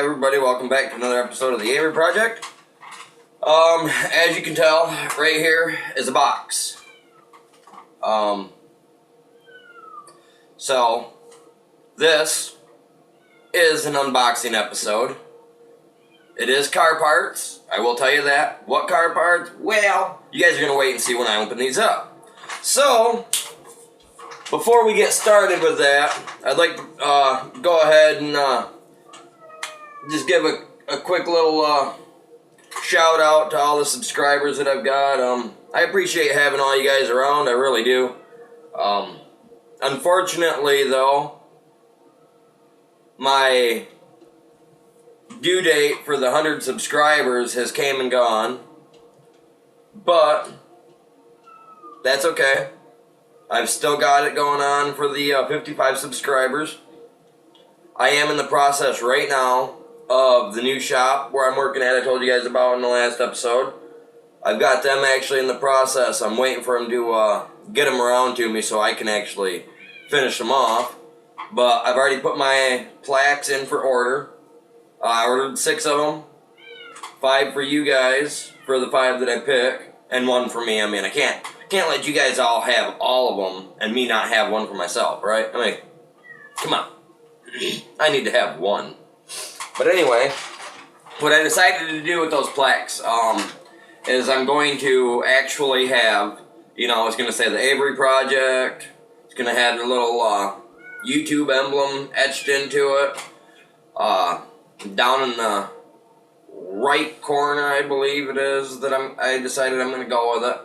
everybody, welcome back to another episode of the Avery Project. As you can tell, right here is a box. So this is an unboxing episode. It is car parts, I will tell you that. What car parts? Well, you guys are going to wait and see when I open these up. So, before we get started with that, I'd like to go ahead and just give a quick little shout out to all the subscribers that I've got. I appreciate having all you guys around, I really do. Unfortunately though, my due date for the 100 subscribers has came and gone, but that's okay. I've still got it going on for the 55 subscribers. I am in the process right now of the new shop where I'm working at, I told you guys about in the last episode. I've got them actually in the process. I'm waiting for them to get them around to me so I can actually finish them off. But I've already put my plaques in for order. I ordered 6 of them. 5 for you guys, for the 5 that I pick, and 1 for me. I mean, I can't let you guys all have all of them and me not have 1 for myself, right? I mean, come on. I need to have 1. But anyway, what I decided to do with those plaques is I'm going to actually have, it's going to say the Avery Project. It's going to have a little YouTube emblem etched into it. Down in the right corner, I believe it is, that I decided I'm going to go with it.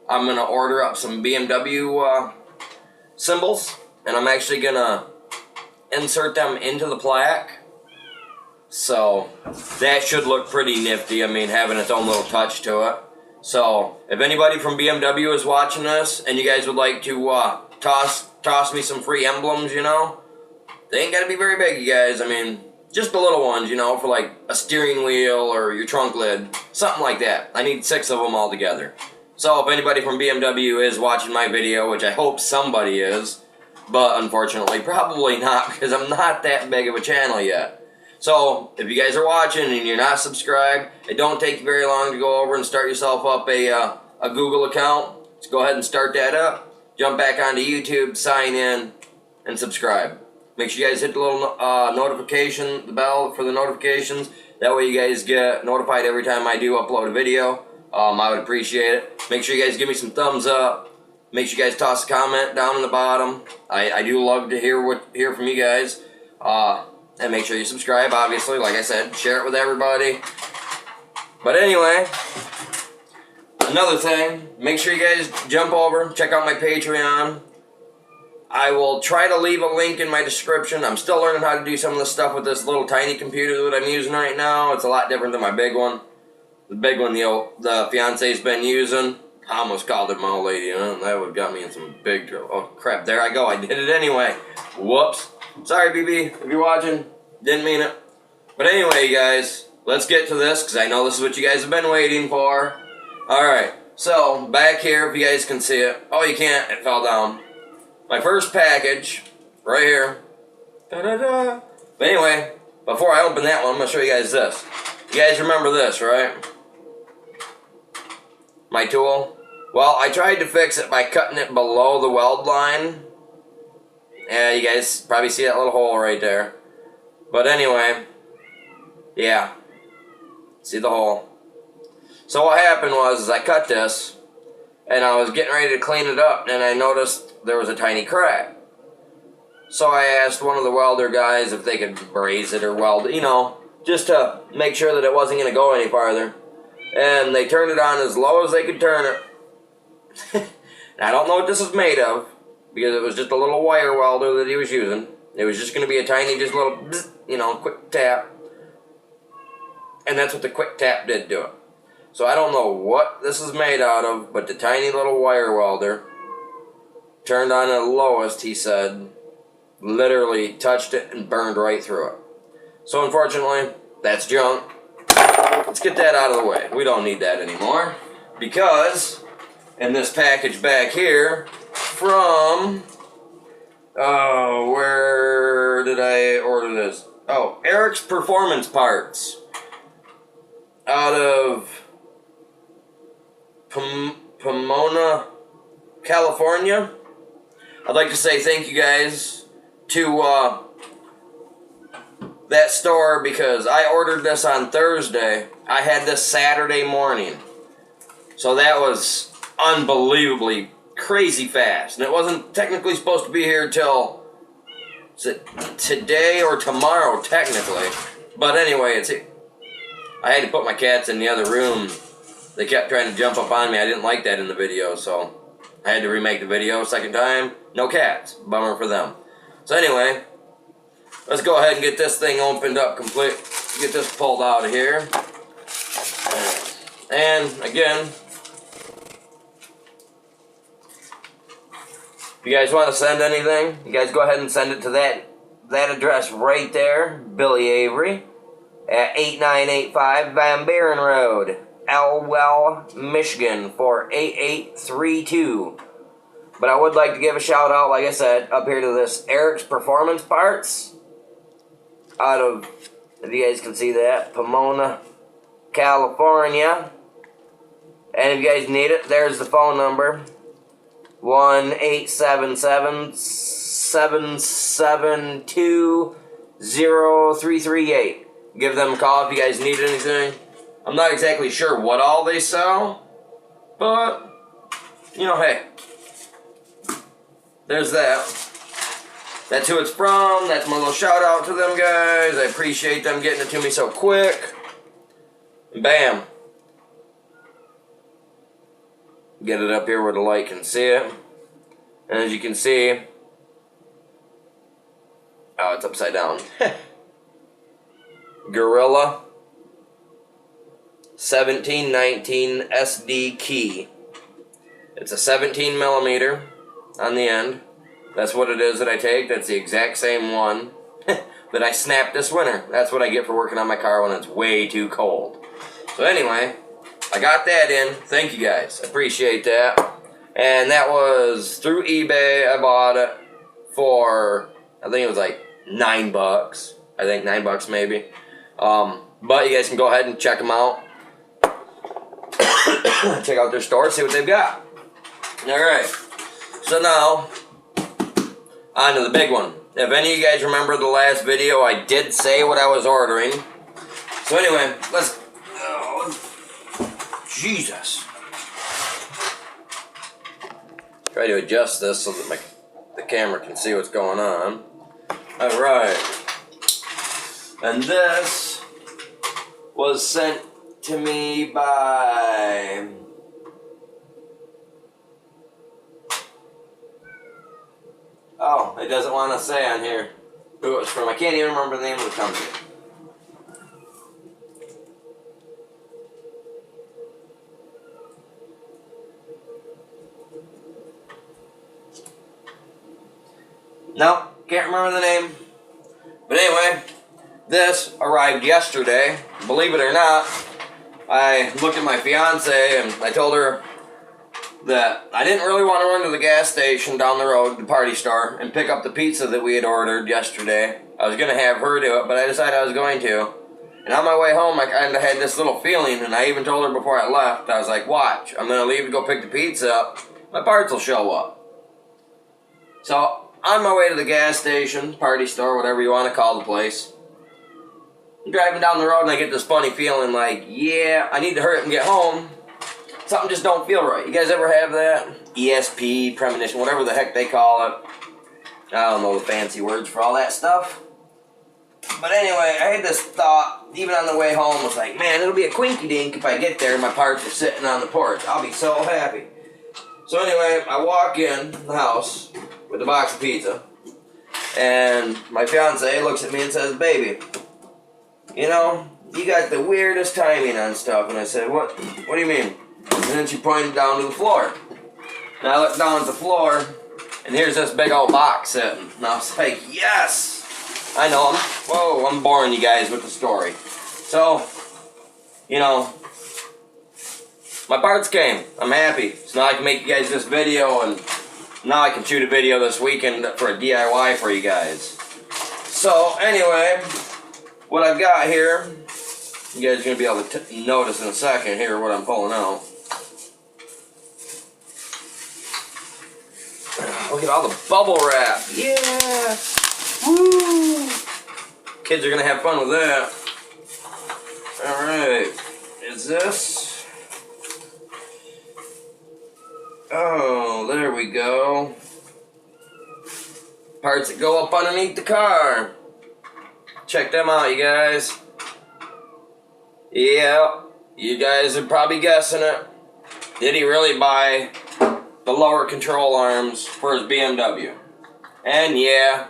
I'm going to order up some BMW symbols, and I'm actually going to insert them into the plaque. So that should look pretty nifty. I mean, having its own little touch to it. So if anybody from BMW is watching this and you guys would like to toss me some free emblems, they ain't got to be very big, you guys. I mean, just the little ones, for like a steering wheel or your trunk lid, something like that. I need 6 of them all together. So if anybody from BMW is watching my video, which I hope somebody is, but unfortunately probably not because I'm not that big of a channel yet. So, if you guys are watching and you're not subscribed, it don't take you very long to go over and start yourself up a Google account. Just go ahead and start that up. Jump back onto YouTube, sign in, and subscribe. Make sure you guys hit the little notification, the bell for the notifications. That way you guys get notified every time I do upload a video. I would appreciate it. Make sure you guys give me some thumbs up. Make sure you guys toss a comment down in the bottom. I do love to hear from you guys. And make sure you subscribe, obviously, like I said, share it with everybody. But anyway, another thing, make sure you guys jump over, check out my Patreon. I will try to leave a link in my description. I'm still learning how to do some of the stuff with this little tiny computer that I'm using right now. It's a lot different than my big one. The big one the fiance's been using. I almost called it my old lady, that would have got me in some big trouble. Oh crap, there I go, I did it anyway. Whoops. Sorry, BB, if you're watching. Didn't mean it. But anyway, you guys, let's get to this, because I know this is what you guys have been waiting for. Alright, so, back here, if you guys can see it. Oh, you can't, it fell down. My first package, right here. Da-da-da. But anyway, before I open that one, I'm going to show you guys this. You guys remember this, right? My tool. Well, I tried to fix it by cutting it below the weld line. Yeah, you guys probably see that little hole right there. But anyway, yeah, see the hole. So what happened was I cut this, and I was getting ready to clean it up, and I noticed there was a tiny crack. So I asked one of the welder guys if they could braze it or weld it, just to make sure that it wasn't going to go any farther. And they turned it on as low as they could turn it. I don't know what this is made of, because it was just a little wire welder that he was using. It was just going to be a tiny, just little, bzz, quick tap. And that's what the quick tap did to it. So I don't know what this is made out of, but the tiny little wire welder turned on the lowest, he said, literally touched it and burned right through it. So unfortunately, that's junk. Let's get that out of the way. We don't need that anymore. Because in this package back here from... where did I order this? Oh, Eric's Performance Parts. Out of Pomona, California. I'd like to say thank you guys to that store because I ordered this on Thursday. I had this Saturday morning. So that was unbelievably crazy fast. And it wasn't technically supposed to be here till today or tomorrow, technically. But anyway, I had to put my cats in the other room. They kept trying to jump up on me. I didn't like that in the video, so I had to remake the video a second time. No cats. Bummer for them. So anyway, let's go ahead and get this thing opened up complete. Get this pulled out of here. And again, if you guys want to send anything, you guys go ahead and send it to that address right there, Billy Avery, at 8985 Van Buren Road, Elwell, Michigan, 48832. But I would like to give a shout out, like I said, up here to this Eric's Performance Parts, out of, if you guys can see that, Pomona, California. And if you guys need it, there's the phone number. 1-877-772-0338. Give them a call if you guys need anything. I'm not exactly sure what all they sell, but, you know, hey, there's that. That's who it's from. That's my little shout out to them guys. I appreciate them getting it to me so quick. Bam. Get it up here where the light can see it. And as you can see, oh, it's upside down. Gorilla 1719 SD key. It's a 17 millimeter on the end. That's what it is that I take. That's the exact same one that I snapped this winter. That's what I get for working on my car when it's way too cold. So anyway, I got that in. Thank you guys. Appreciate that. And that was through eBay. I bought it for, I think it was like $9. I think $9 maybe. But you guys can go ahead and check them out. Check out their store, see what they've got. Alright. So now, on to the big one. If any of you guys remember the last video, I did say what I was ordering. So anyway, let's... Oh, Jesus. Try to adjust this so that the camera can see what's going on. Alright. And this was sent to me by... Oh, it doesn't want to say on here who it was from. I can't even remember the name of the company. No, can't remember the name. But anyway, this arrived yesterday. Believe it or not, I looked at my fiance and I told her that I didn't really want to run to the gas station down the road, the party store, and pick up the pizza that we had ordered yesterday. I was going to have her do it, but I decided I was going to. And on my way home, I kind of had this little feeling, and I even told her before I left, I was like, watch, I'm going to leave to go pick the pizza up. My parts will show up. So, on my way to the gas station, party store, whatever you want to call the place, I'm driving down the road and I get this funny feeling like, yeah, I need to hurry up and get home. Something just don't feel right. You guys ever have that? ESP, premonition, whatever the heck they call it. I don't know the fancy words for all that stuff. But anyway, I had this thought, even on the way home, I was like, man, it'll be a quinky dink if I get there and my parts are sitting on the porch. I'll be so happy. So anyway, I walk in the house with a box of pizza, and my fiance looks at me and says, baby, you know, you got the weirdest timing on stuff. And I said, what do you mean? And then she pointed down to the floor. And I looked down at the floor, and here's this big old box sitting. And I was like, yes! I know, I'm boring you guys with the story. So, you know, my parts came. I'm happy. So now I can make you guys this video, and now I can shoot a video this weekend for a DIY for you guys. So, anyway, what I've got here, you guys are going to be able to notice in a second here what I'm pulling out. Look at all the bubble wrap. Yeah! Woo! Kids are going to have fun with that. Alright. Is this? Oh, there we go. Parts that go up underneath the car. Check them out, you guys. Yeah, you guys are probably guessing it. Did he really buy the lower control arms for his BMW? And yeah,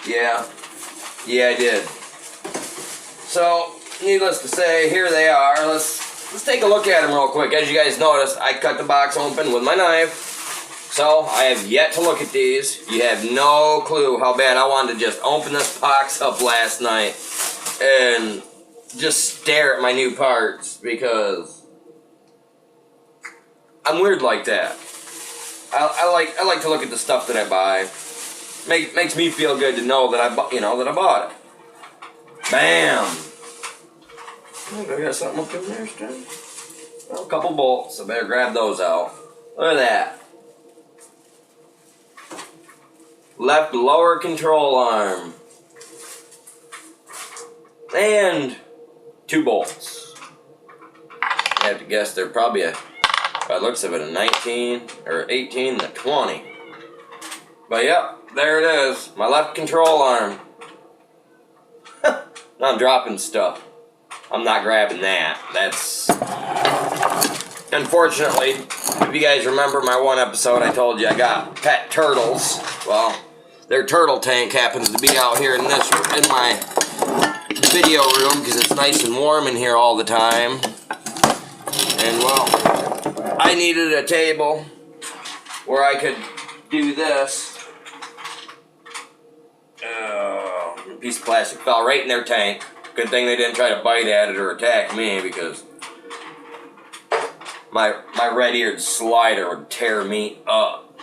I did. So, needless to say, here they are. Let's take a look at them real quick. As you guys noticed, I cut the box open with my knife. So, I have yet to look at these. You have no clue how bad I wanted to just open this box up last night and just stare at my new parts, because I'm weird like that. I like to look at the stuff that I buy. Makes me feel good to know that I bought it. Bam! I got something up in there still. Well, a couple bolts. I better grab those out. Look at that. Left lower control arm. And 2 bolts. I have to guess they're probably by the looks of it, a 19 or 18 and a 20. But yep, there it is. My left control arm. Now I'm dropping stuff. I'm not grabbing that. That's... Unfortunately, if you guys remember my one episode, I told you I got pet turtles. Well, their turtle tank happens to be out here in my video room because it's nice and warm in here all the time. And well, I needed a table where I could do this. A piece of plastic fell right in their tank. Good thing they didn't try to bite at it or attack me, because my red-eared slider would tear me up.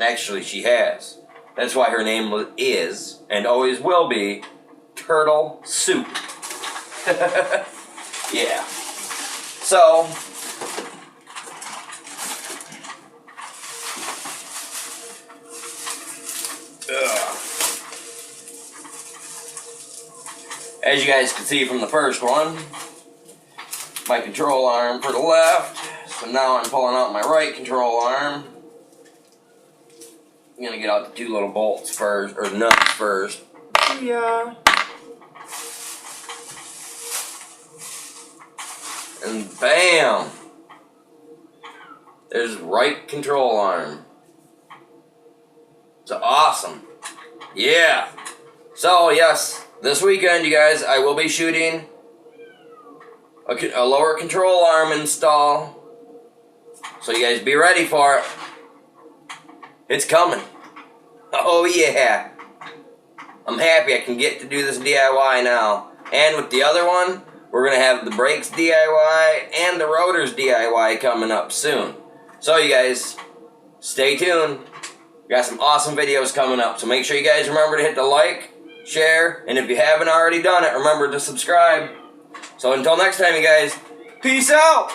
Actually, she has. That's why her name is, and always will be, Turtle Soup. Yeah. So, as you guys can see from the first one, my control arm for the left. So now I'm pulling out my right control arm. I'm gonna get out the 2 little bolts first, or nuts first. Yeah. And bam! There's right control arm. It's awesome. Yeah. So yes, this weekend, you guys, I will be shooting a lower control arm install. So you guys be ready for it. It's coming. Oh yeah. I'm happy I can get to do this DIY now. And with the other one, we're going to have the brakes DIY and the rotors DIY coming up soon. So you guys, stay tuned. We got some awesome videos coming up. So make sure you guys remember to hit the like, share, and if you haven't already done it, remember to subscribe. So until next time, you guys, peace out!